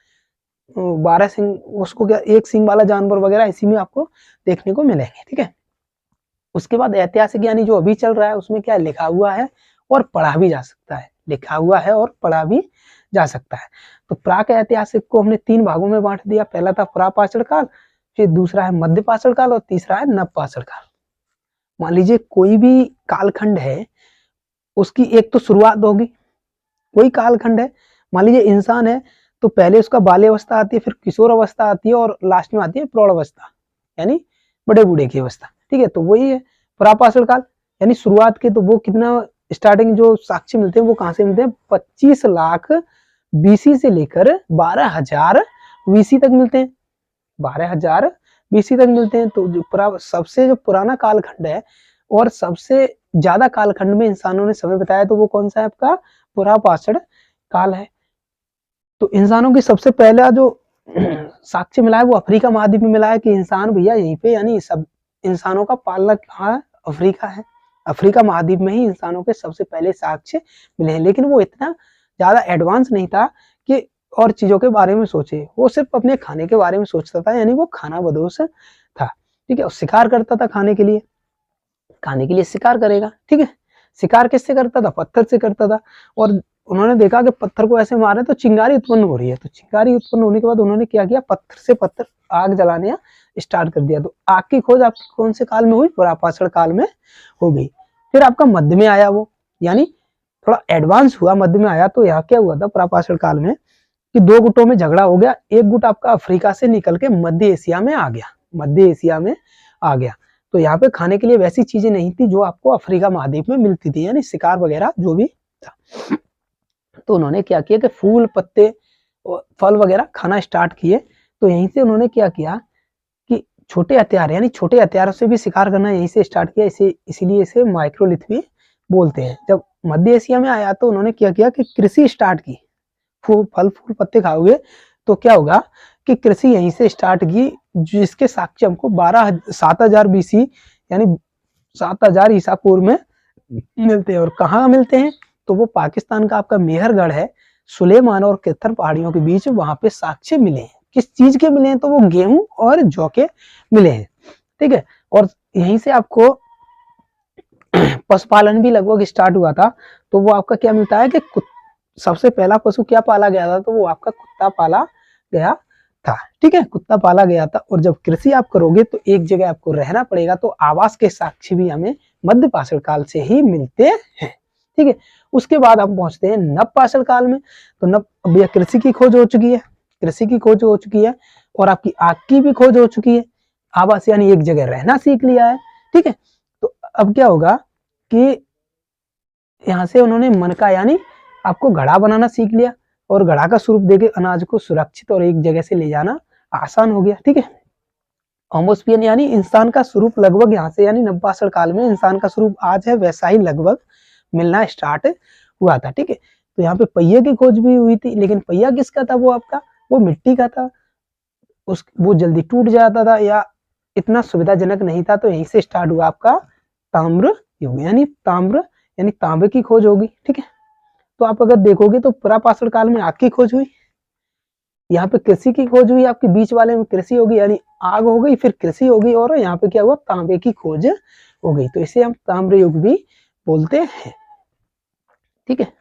12 सिंह, उसको क्या एक सिंह वाला जानवर वगैरह इसी में आपको देखने को मिलेंगे। ठीक है, उसके बाद ऐतिहासिक यानी जो अभी चल रहा है उसमें क्या लिखा हुआ है और पढ़ा भी जा सकता है, लिखा हुआ है और पढ़ा भी जा सकता है। तो प्राक ऐतिहासिक को हमने 3 भागों में बांट दिया, पहला था प्रापाषाण काल, फिर दूसरा है मध्यपाषाण काल और तीसरा है नवपाषाण काल। मान लीजिए कोई भी कालखंड है, उसकी एक तो शुरुआत होगी, कोई कालखंड है, मान लीजिए इंसान है तो पहले उसका बाल्यावस्था आती है, फिर किशोर अवस्था आती है और लास्ट में आती है प्रौढ़ अवस्था, यानी बड़े बूढ़े की अवस्था। ठीक है, तो वही है प्रापाषाण काल, यानी शुरुआत के। तो वो कितना स्टार्टिंग जो साक्ष्य मिलते हैं वो कहां से मिलते हैं, 25 लाख बीसी से लेकर 12,000 बीसी तक मिलते हैं, 12,000 बीसी तक मिलते हैं। तो जो सबसे जो पुराना कालखंड है और सबसे ज्यादा कालखंड में इंसानों ने समय बताया, तो वो कौन सा है आपका, प्रापाषाण काल है। तो इंसानों की सबसे पहला जो साक्ष्य मिला है वो अफ्रीका महाद्वीप में मिला है, कि इंसान भैया यहीं पे, यानी सब इंसानों का पालना कहाँ है, अफ्रीका है। अफ्रीका महाद्वीप में ही इंसानों के सबसे पहले साक्ष्य मिले हैं, लेकिन वो इतना ज्यादा एडवांस नहीं था कि और चीजों के बारे में सोचे, वो सिर्फ अपने खाने के बारे में सोचता था, यानी वो खाना बदोश था। ठीक है, शिकार करता था खाने के लिए शिकार करेगा। ठीक है, शिकार किससे करता था, पत्थर से करता था। और उन्होंने देखा कि पत्थर को ऐसे मारे तो चिंगारी उत्पन्न हो रही है, तो चिंगारी उत्पन्न होने के बाद उन्होंने क्या किया, पत्थर से पत्थर आग जलाने स्टार्ट कर दिया। तो आग की खोज आपकी कौन से काल में हुई, प्रापाषाण काल में हो गई। फिर आपका मध्य में आया वो, यानी थोड़ा एडवांस हुआ, मध्य में आया। तो यहाँ क्या हुआ था प्रापाषाण काल में कि 2 गुटों में झगड़ा हो गया, एक गुट आपका अफ्रीका से निकल के मध्य एशिया में आ गया, मध्य एशिया में आ गया। तो यहाँ पे खाने के लिए वैसी चीजें नहीं थी जो आपको अफ्रीका महाद्वीप में मिलती थी, यानी शिकार वगैरह जो भी था। तो उन्होंने क्या किया कि फूल पत्ते फल वगैरह खाना स्टार्ट किए। तो यहीं से उन्होंने क्या किया कि छोटे हथियार, यानी छोटे हथियारों से भी शिकार करना यहीं से स्टार्ट किया, इसीलिए इसे माइक्रोलिथ भी बोलते हैं। जब मध्य एशिया में आया तो उन्होंने क्या किया कि कृषि स्टार्ट की, फल फूल पत्ते खाओगे तो क्या होगा कि कृषि यहीं से स्टार्ट की, जिसके साक्ष्य हमको 7,000 बीसी यानी 7,000 ईसा पूर्व में मिलते हैं। और कहाँ मिलते हैं, तो वो पाकिस्तान का आपका मेहरगढ़ है, सुलेमान और केथर पहाड़ियों के बीच, वहां पे साक्ष्य मिले हैं। किस चीज के मिले हैं, तो वो गेहूं और जौ के मिले हैं। ठीक है, और यहीं से आपको पशुपालन भी लगभग स्टार्ट हुआ था। तो वो आपका क्या मिलता है कि सबसे पहला पशु क्या पाला गया था, तो वो आपका कुत्ता पाला गया था। ठीक है, कुत्ता पाला गया था। और जब कृषि आप करोगे तो एक जगह आपको रहना पड़ेगा, तो आवास के साक्ष्य भी हमें मध्यपाषाण काल से ही मिलते हैं। ठीक है। उसके बाद हम पहुंचते हैं नवपाषाण काल में। तो भैया कृषि की खोज हो चुकी है, कृषि की खोज हो चुकी है, और आपकी आग की भी खोज हो चुकी है। आवास यानी एक जगह रहना सीख लिया है, ठीक है। तो अब क्या होगा कि यहाँ से उन्होंने मनका यानी आपको घड़ा बनाना सीख लिया, और घड़ा का स्वरूप देके अनाज को सुरक्षित और एक जगह से ले जाना आसान हो गया, ठीक है। होमोस्पियन यानी इंसान का स्वरूप लगभग यहाँ से यानी नवपाषाण काल में इंसान का स्वरूप आज है वैसा ही लगभग मिलना स्टार्ट हुआ था, ठीक है। तो यहाँ पे पहिए की खोज भी हुई थी, लेकिन पहिया किसका था? वो आपका वो मिट्टी का था, वो जल्दी टूट जाता था या इतना सुविधाजनक नहीं था। तो यहीं से स्टार्ट हुआ आपका ताम्र युग, यानी तांबे की खोज होगी, ठीक है। तो आप अगर देखोगे तो पुरापाषाण काल में आग की खोज हुई, यहाँ पे कृषि की खोज हुई, आपके बीच वाले में कृषि होगी यानी आग हो गई, फिर कृषि होगी, और यहाँ पे क्या हुआ? तांबे की खोज हो गई। तो इसे हम ताम्र युग भी बोलते हैं, ठीक है।